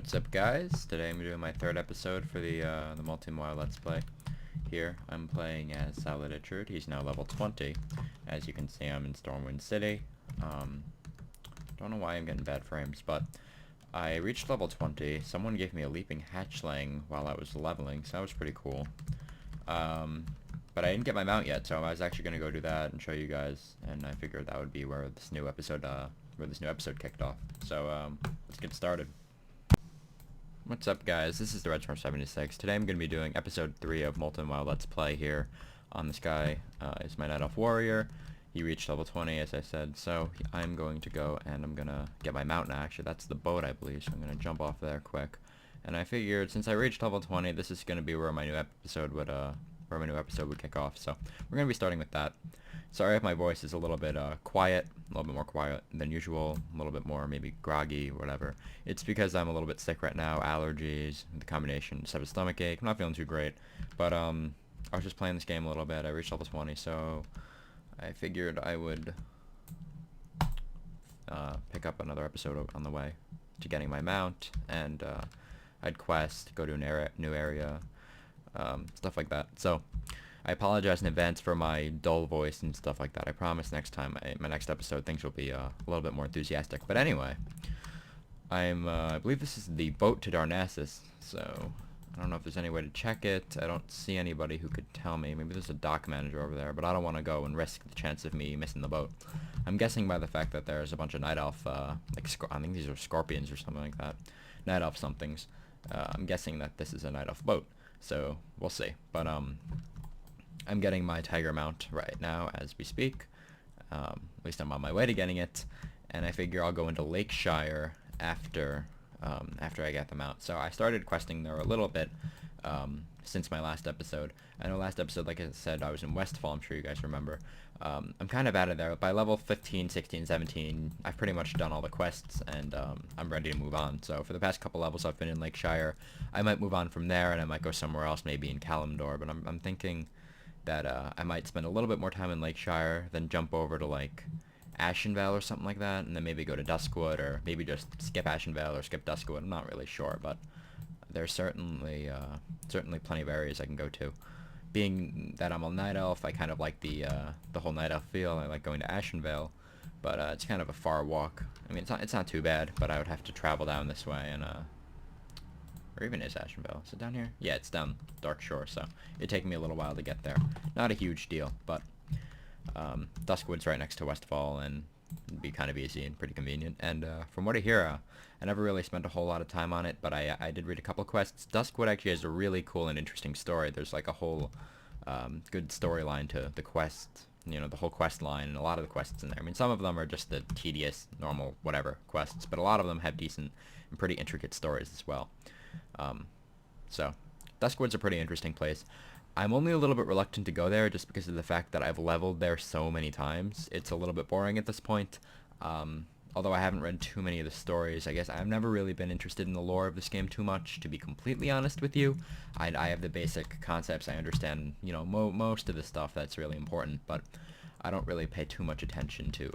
What's up, guys? Today I'm doing my third episode for the multi-WoW Let's Play. Here I'm playing as Solid Richard. He's now level 20. As you can see, I'm in Stormwind City. Don't know why I'm getting bad frames, but I reached level 20. Someone gave me a leaping hatchling while I was leveling, so that was pretty cool. But I didn't get my mount yet, so I was actually gonna go do that and show you guys. And I figured that would be where this new episode kicked off. So let's get started. What's up, guys? This is the Redstorm76. Today I'm going to be doing episode 3 of multi-WoW Let's Play here. This guy is my Night Elf Warrior. He reached level 20, as I said, so I'm going to go and I'm going to get my mount now. Actually, that's the boat, I believe, so I'm going to jump off there quick. And I figured, since I reached level 20, this is going to be where my new episode would kick off, so we're going to be starting with that. Sorry if my voice is a little bit quiet, a little bit more quiet than usual, a little bit more maybe groggy, whatever. It's because I'm a little bit sick right now, allergies, the combination, just have a stomach ache. I'm not feeling too great, but I was just playing this game a little bit. I reached level 20, so I figured I would pick up another episode on the way to getting my mount, and I'd quest, go to a new area, stuff like that. So I apologize in advance for my dull voice and stuff like that. I promise next time, my next episode, things will be a little bit more enthusiastic. But anyway, I believe this is the boat to Darnassus, so I don't know if there's any way to check it. I don't see anybody who could tell me. Maybe there's a dock manager over there, but I don't want to go and risk the chance of me missing the boat. I'm guessing by the fact that there's a bunch of Night Elf, I think these are scorpions or something like that. Night Elf somethings. I'm guessing that this is a Night Elf boat, so we'll see. But I'm getting my tiger mount right now as we speak. At least I'm on my way to getting it, and I figure I'll go into Lakeshire after I get the mount. So I started questing there a little bit since my last episode. I know last episode, like I said, I was in Westfall. I'm sure you guys remember. I'm kind of out of there. By level 15, 16, 17, I've pretty much done all the quests, and I'm ready to move on. So for the past couple levels, I've been in Lakeshire. I might move on from there, and I might go somewhere else, maybe in Kalimdor. But I'm thinking that I might spend a little bit more time in Lakeshire, then jump over to like Ashenvale or something like that, and then maybe go to Duskwood, or maybe just skip Ashenvale or skip Duskwood. I'm not really sure, but there's certainly plenty of areas I can go to. Being that I'm a Night Elf, I kind of like the whole Night Elf feel. I like going to Ashenvale, but it's kind of a far walk. I mean, it's not too bad, but I would have to travel down this way, and or even is Ashenvale? Is it down here? Yeah, it's down Dark Shore, so it'd take me a little while to get there. Not a huge deal, but Duskwood's right next to Westfall, and it'd be kind of easy and pretty convenient. And from what I hear, I never really spent a whole lot of time on it, but I did read a couple quests. Duskwood actually has a really cool and interesting story. There's like a whole good storyline to the quest, you know, the whole quest line, and a lot of the quests in there. I mean, some of them are just the tedious, normal, whatever quests, but a lot of them have decent and pretty intricate stories as well. So Duskwood's a pretty interesting place. I'm only a little bit reluctant to go there just because of the fact that I've leveled there so many times. It's a little bit boring at this point. Although I haven't read too many of the stories, I guess I've never really been interested in the lore of this game too much, to be completely honest with you. I have the basic concepts. I understand, you know, most of the stuff that's really important, but I don't really pay too much attention to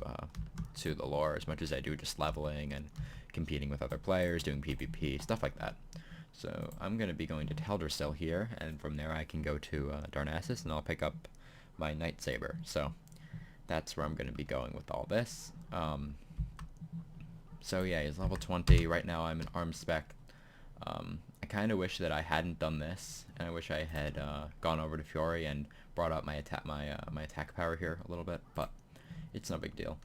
the lore as much as I do just leveling and competing with other players, doing PvP, stuff like that. So I'm going to be going to Teldrassil here, and from there I can go to Darnassus, and I'll pick up my Night Saber. So that's where I'm going to be going with all this. So yeah, he's level 20. Right now I'm in Arm Spec. I kind of wish that I hadn't done this, and I wish I had gone over to Fury and brought up my attack power here a little bit, but it's no big deal.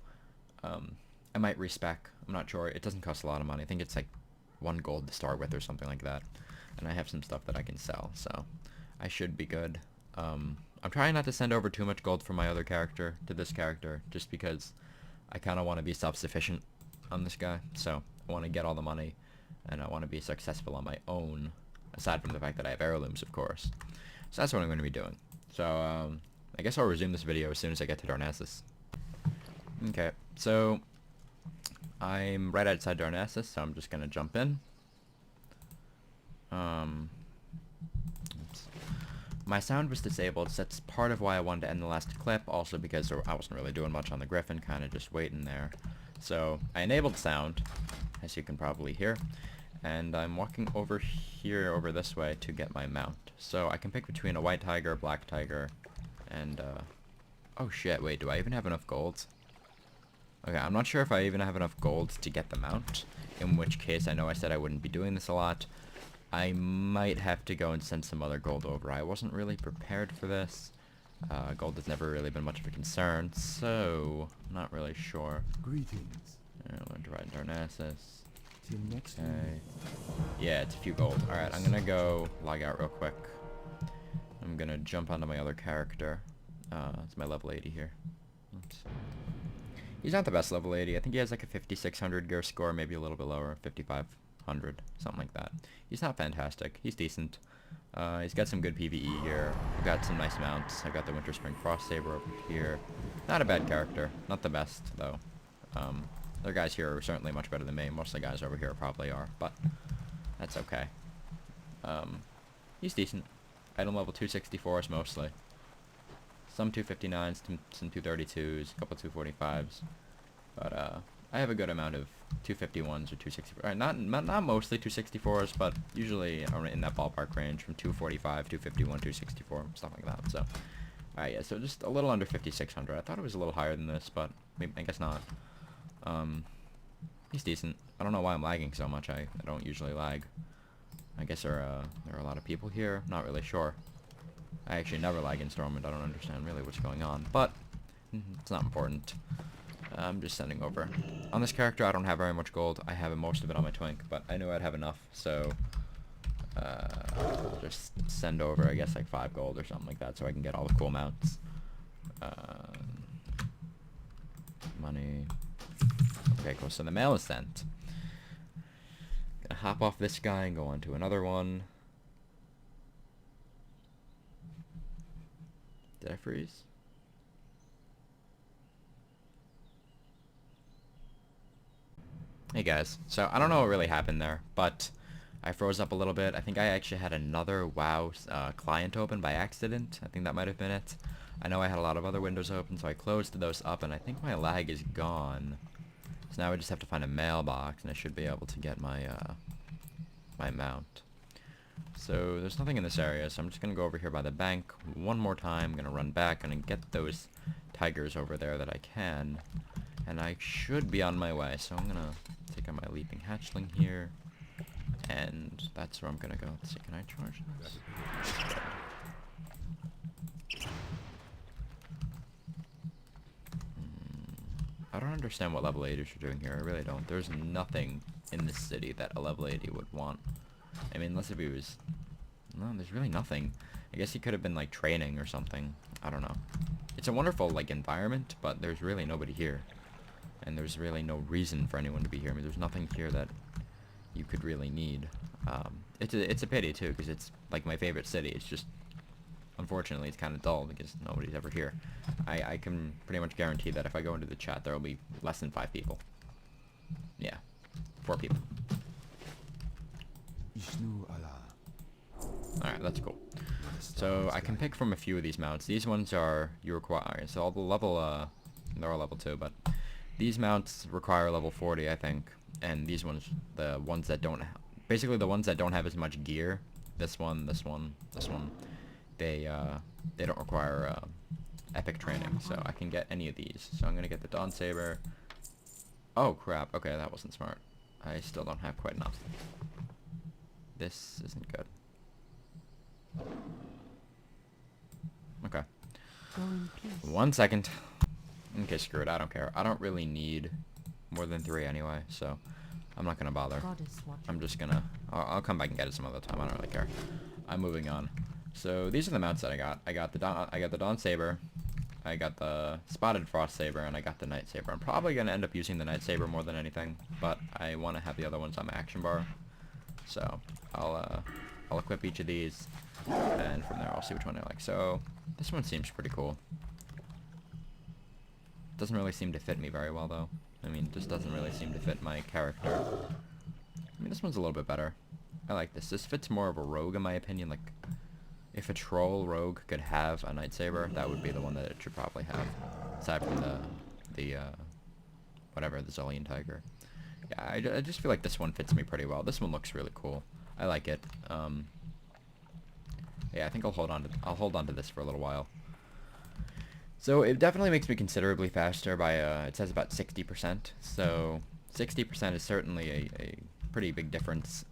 I might respec. I'm not sure. It doesn't cost a lot of money. I think it's like 1 gold to start with or something like that. And I have some stuff that I can sell, so I should be good. I'm trying not to send over too much gold from my other character to this character, just because I kind of want to be self-sufficient on this guy. So I want to get all the money, and I want to be successful on my own, aside from the fact that I have heirlooms, of course. So that's what I'm going to be doing. So I guess I'll resume this video as soon as I get to Darnassus. Okay, so I'm right outside Darnassus, so I'm just going to jump in. My sound was disabled, so that's part of why I wanted to end the last clip, also because I wasn't really doing much on the Griffin, kind of just waiting there. So I enabled sound, as you can probably hear, and I'm walking over here, over this way, to get my mount. So I can pick between a white tiger, black tiger, and, oh shit, wait, do I even have enough gold? Okay, I'm not sure if I even have enough gold to get the mount, in which case I know I said I wouldn't be doing this a lot. I might have to go and send some other gold over. I wasn't really prepared for this. Gold has never really been much of a concern, so I'm not really sure. Greetings. Learn to ride in Darnassus. Till next Okay. week. Yeah, it's a few gold. Alright, I'm gonna go log out real quick. I'm gonna jump onto my other character. It's my level 80 here. Oops. He's not the best level 80. I think he has like a 5600 gear score, maybe a little bit lower, 5500, something like that. He's not fantastic. He's decent. He's got some good PvE gear. I've got some nice mounts. I've got the Winter Spring Frost Saber over here. Not a bad character. Not the best, though. Other guys here are certainly much better than me. Most of the guys over here probably are, but that's okay. He's decent. Item level 264s mostly. Some 259s, some 232s, a couple 245s. But I have a good amount of 251s or 264. Not mostly 264s, but usually in that ballpark range from 245, 251, 264, stuff like that. So, alright, yeah. So just a little under 5600. I thought it was a little higher than this, but maybe, I guess not. He's decent. I don't know why I'm lagging so much. I don't usually lag. I guess there are a lot of people here. Not really sure. I actually never lag in Stormwind. I don't understand really what's going on, but it's not important. I'm just sending over. On this character, I don't have very much gold. I have most of it on my twink, but I knew I'd have enough, so I'll just send over, I guess, like 5 gold or something like that, so I can get all the cool mounts. Money. Okay, cool. So the mail is sent. Gonna hop off this guy and go on to another one. Did I freeze? Hey guys, so I don't know what really happened there, but I froze up a little bit. I think I actually had another WoW client open by accident. I think that might have been it. I know I had a lot of other windows open, so I closed those up, and I think my lag is gone. So now I just have to find a mailbox, and I should be able to get my my mount. So there's nothing in this area, so I'm just gonna go over here by the bank one more time. I'm gonna run back and get those tigers over there that I can, and I should be on my way. So I'm gonna take out my leaping hatchling here, and that's where I'm gonna go. Let's see, can I charge this? I don't understand what level 80s are doing here. I really don't. There's nothing in this city that a level 80 would want. I mean, unless if he was... No, there's really nothing. I guess he could have been, like, training or something. I don't know. It's a wonderful, like, environment, but there's really nobody here. And there's really no reason for anyone to be here. I mean, there's nothing here that you could really need. It's a pity, too, because it's, like, my favorite city. It's just... Unfortunately, it's kind of dull because nobody's ever here. I can pretty much guarantee that if I go into the chat, there will be less than 5 people. Yeah. 4 people. Alright, that's cool. So I can pick from a few of these mounts. These ones are, you require, so all the level, they're all level 2, but these mounts require level 40, I think. And these ones, the ones that don't, basically the ones that don't have as much gear, this one, this one, this one, they don't require epic training, so I can get any of these. So I'm gonna get the Dawn Saber. Oh crap, okay, that wasn't smart. I still don't have quite enough. This isn't good. Okay. 1 second. Okay, screw it, I don't care. I don't really need more than 3 anyway, so I'm not gonna bother. I'm just gonna, I'll come back and get it some other time, I don't really care. I'm moving on. So these are the mounts that I got. I got the Dawn Saber, I got the Spotted Frost Saber, and I got the Night Saber. I'm probably gonna end up using the Night Saber more than anything, but I want to have the other ones on my action bar. So I'll equip each of these, and from there I'll see which one I like. So this one seems pretty cool. Doesn't really seem to fit me very well though. I mean, just doesn't really seem to fit my character. I mean, this one's a little bit better. I like this. This fits more of a rogue in my opinion. Like, if a troll rogue could have a Night Saber, that would be the one that it should probably have. Aside from the whatever, the Zillion Tiger. Yeah, I just feel like this one fits me pretty well. This one looks really cool. I like it. Yeah, I think I'll hold on to this for a little while. So it definitely makes me considerably faster by, it says about 60%. So 60% is certainly a pretty big difference.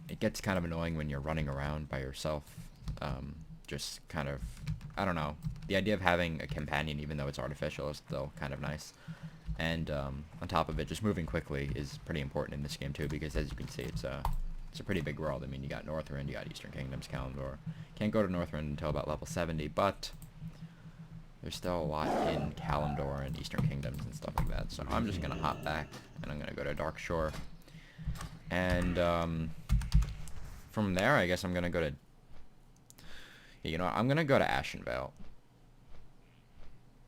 It gets kind of annoying when you're running around by yourself. Just kind of, I don't know. The idea of having a companion, even though it's artificial, is still kind of nice. And on top of it, just moving quickly is pretty important in this game too, because as you can see, it's a pretty big world. I mean, you got Northrend, you got Eastern Kingdoms, Kalimdor. Can't go to Northrend until about level 70, but there's still a lot in Kalimdor and Eastern Kingdoms and stuff like that. So I'm just gonna hop back, and I'm gonna go to Darkshore. And from there, I guess I'm gonna go to... Yeah, you know what? I'm gonna go to Ashenvale.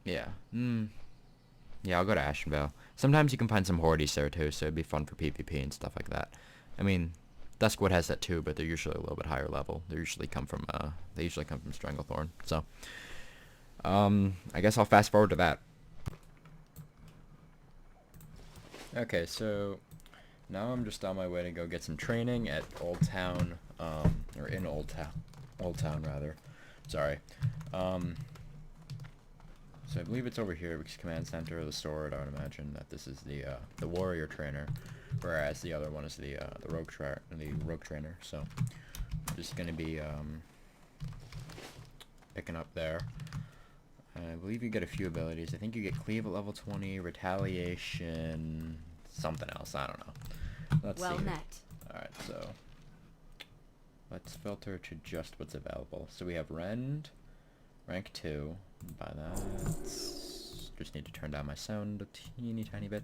Yeah. Yeah, I'll go to Ashenvale. Sometimes you can find some hordes there too, so it'd be fun for PvP and stuff like that. I mean, Duskwood has that too, but they're usually a little bit higher level. They usually come from Stranglethorn. So, I guess I'll fast forward to that. Okay, so now I'm just on my way to go get some training at Old Town, or in Old Town rather. Sorry. So I believe it's over here, because Command Center, the Sword. I would imagine that this is the Warrior Trainer, whereas the other one is the Rogue Trainer. So I'm just gonna be picking up there. I believe you get a few abilities. I think you get Cleave at level 20, Retaliation, something else. I don't know. Let's see. Well met. All right, so let's filter to just what's available. So we have Rend, rank 2. By that, just need to turn down my sound a teeny tiny bit.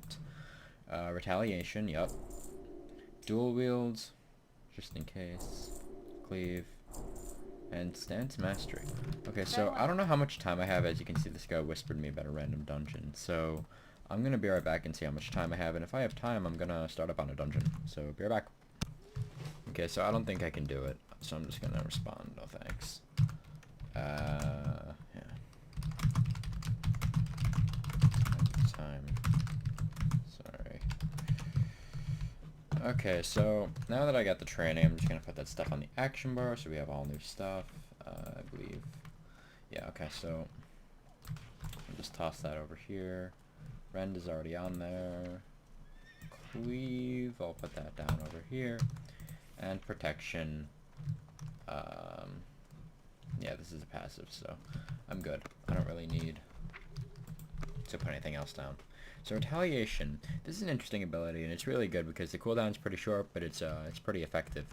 Retaliation, yep. Dual wields, just in case. Cleave. And Stance Mastery. Okay, so I don't know how much time I have. As you can see, this guy whispered me about a random dungeon. So I'm gonna be right back and see how much time I have. And if I have time, I'm gonna start up on a dungeon. So be right back. Okay, so I don't think I can do it. So I'm just gonna respond, no thanks. Yeah. Time. Sorry. Okay, so now that I got the training, I'm just gonna put that stuff on the action bar, so we have all new stuff, I believe. Yeah, okay, so I'll just toss that over here. Rend is already on there. Cleave, I'll put that down over here. And protection, yeah, this is a passive, so I'm good. I don't really need to put anything else down. So Retaliation, this is an interesting ability, and it's really good because the cooldown is pretty short, but it's pretty effective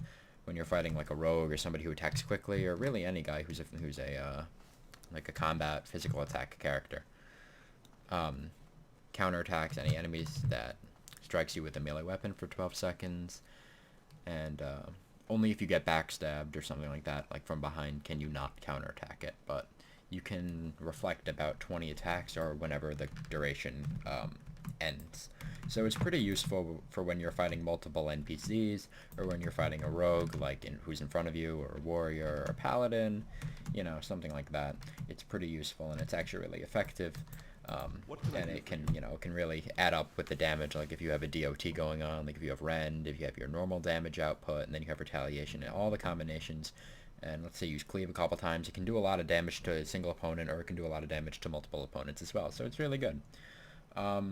when you're fighting like a rogue or somebody who attacks quickly, or really any guy who's like a combat physical attack character. Counterattacks any enemies that strikes you with a melee weapon for 12 seconds, and only if you get backstabbed or something like that, like from behind, can you not counterattack it, but you can reflect about 20 attacks or whenever the duration ends. So it's pretty useful for when you're fighting multiple NPCs, or when you're fighting a rogue like who's in front of you, or a warrior, or a paladin, you know, something like that. It's pretty useful, and it's actually really effective. And it can, you know, it can really add up with the damage. Like if you have a DOT going on, like if you have Rend, if you have your normal damage output, and then you have Retaliation, and all the combinations. And let's say you use Cleave a couple times, it can do a lot of damage to a single opponent, or it can do a lot of damage to multiple opponents as well. So it's really good. So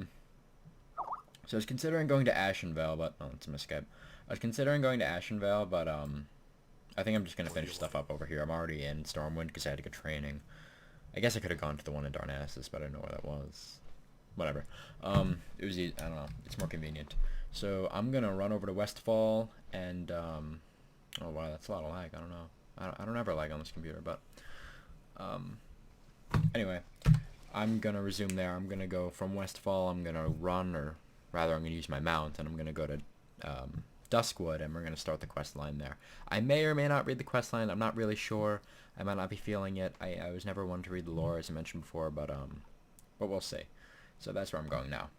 I was considering going to Ashenvale, but oh, it's a miscap. I was considering going to Ashenvale, but I think I'm just gonna finish stuff up over here. I'm already in Stormwind because I had to get training. I guess I could have gone to the one in Darnassus, but I don't know where that was. Whatever. It was easy. I don't know. It's more convenient. So I'm gonna run over to Westfall, and oh wow, that's a lot of lag. I don't know. I don't ever lag on this computer, but anyway, I'm gonna resume there. I'm gonna go from Westfall. I'm gonna run, or rather, I'm gonna use my mount, and I'm gonna go to Duskwood, and we're gonna start the quest line there. I may or may not read the quest line. I'm not really sure. I might not be feeling it. I was never one to read the lore, as I mentioned before, but we'll see. So that's where I'm going now.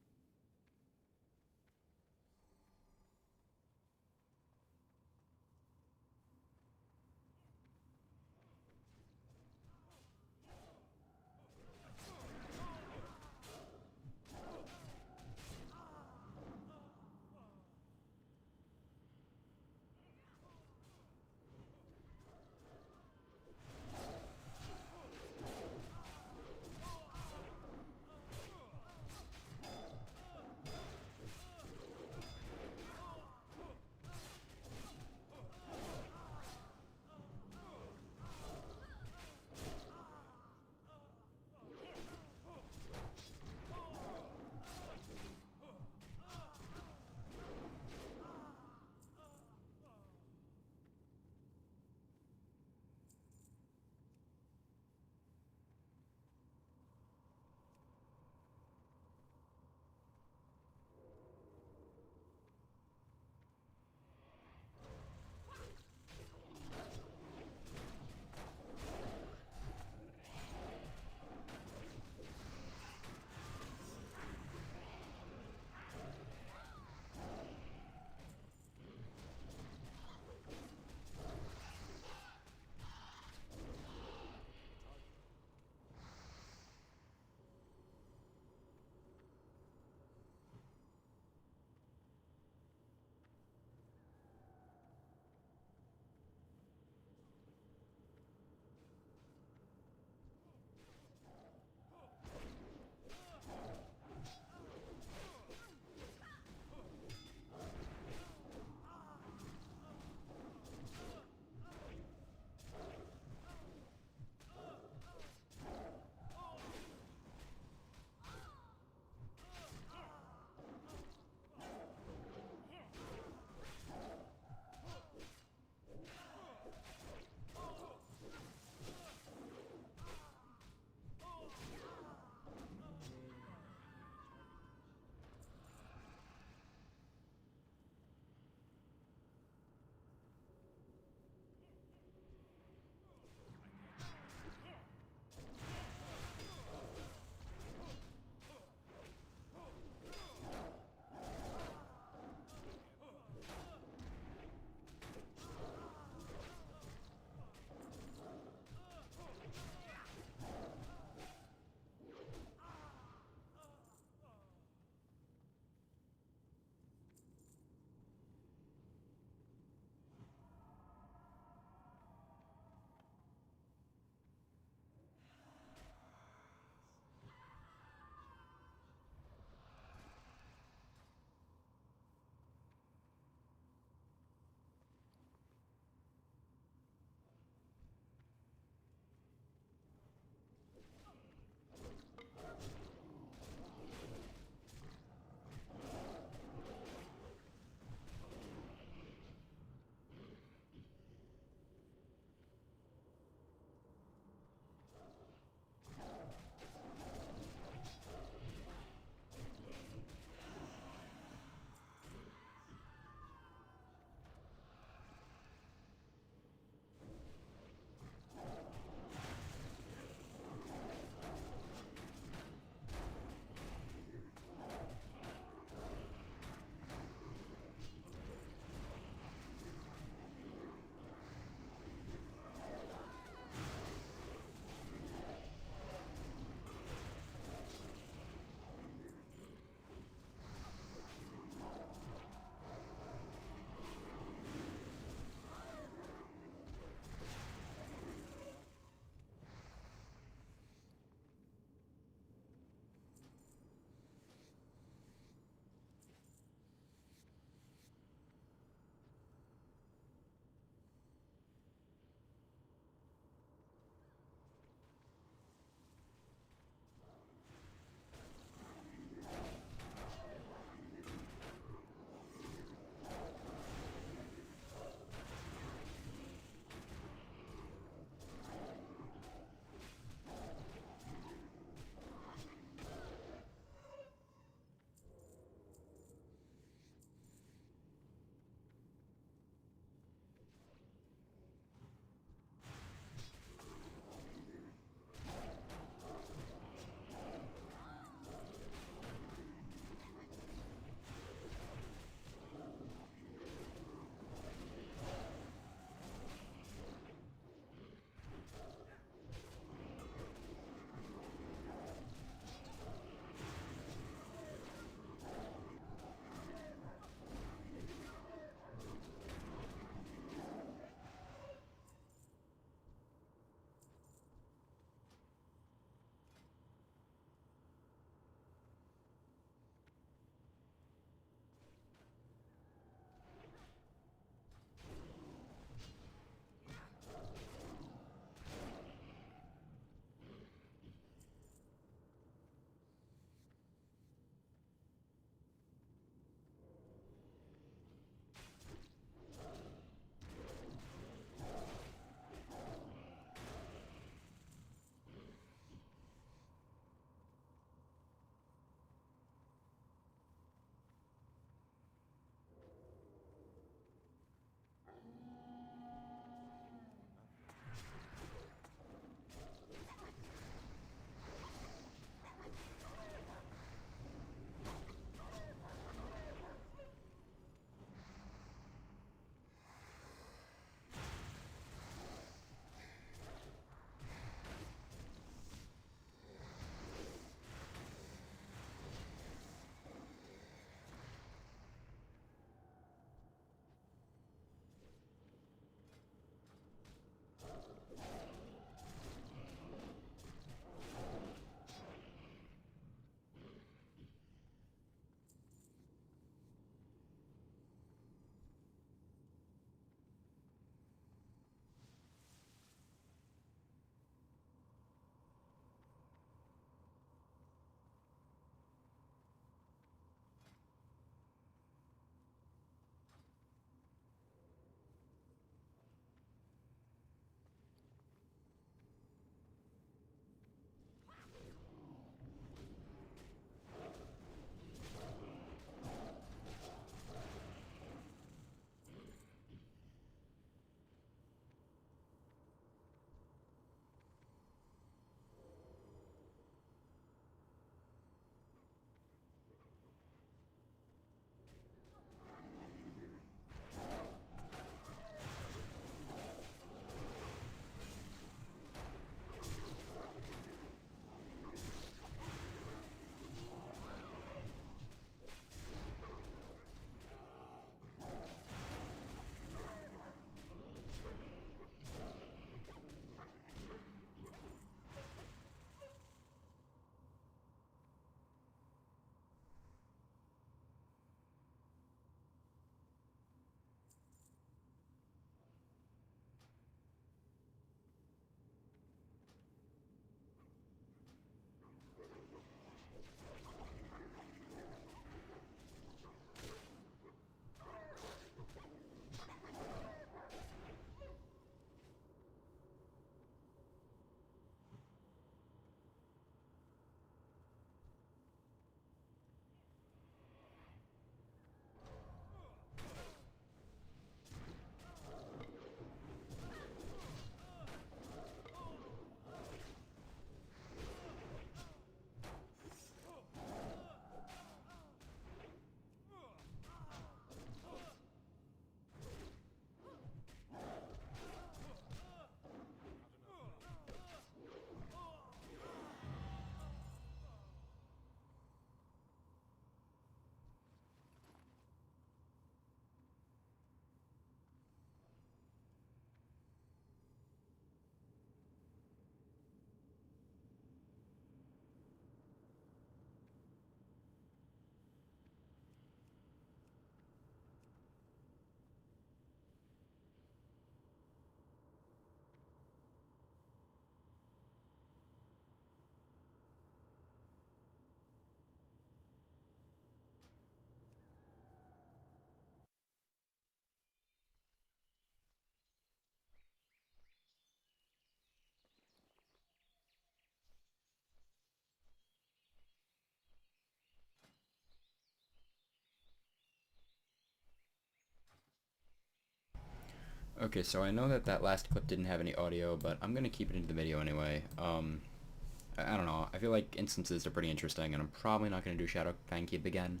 Okay, so I know that that last clip didn't have any audio, but I'm gonna keep it into the video anyway. I don't know. I feel like instances are pretty interesting, and I'm probably not gonna do Shadow Fangkeep again.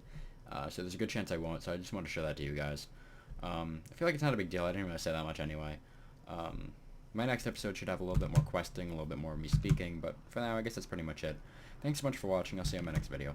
So there's a good chance I won't. So I just want to show that to you guys. I feel like it's not a big deal. I didn't really say that much anyway. My next episode should have a little bit more questing, a little bit more of me speaking, but for now, I guess that's pretty much it. Thanks so much for watching. I'll see you on my next video.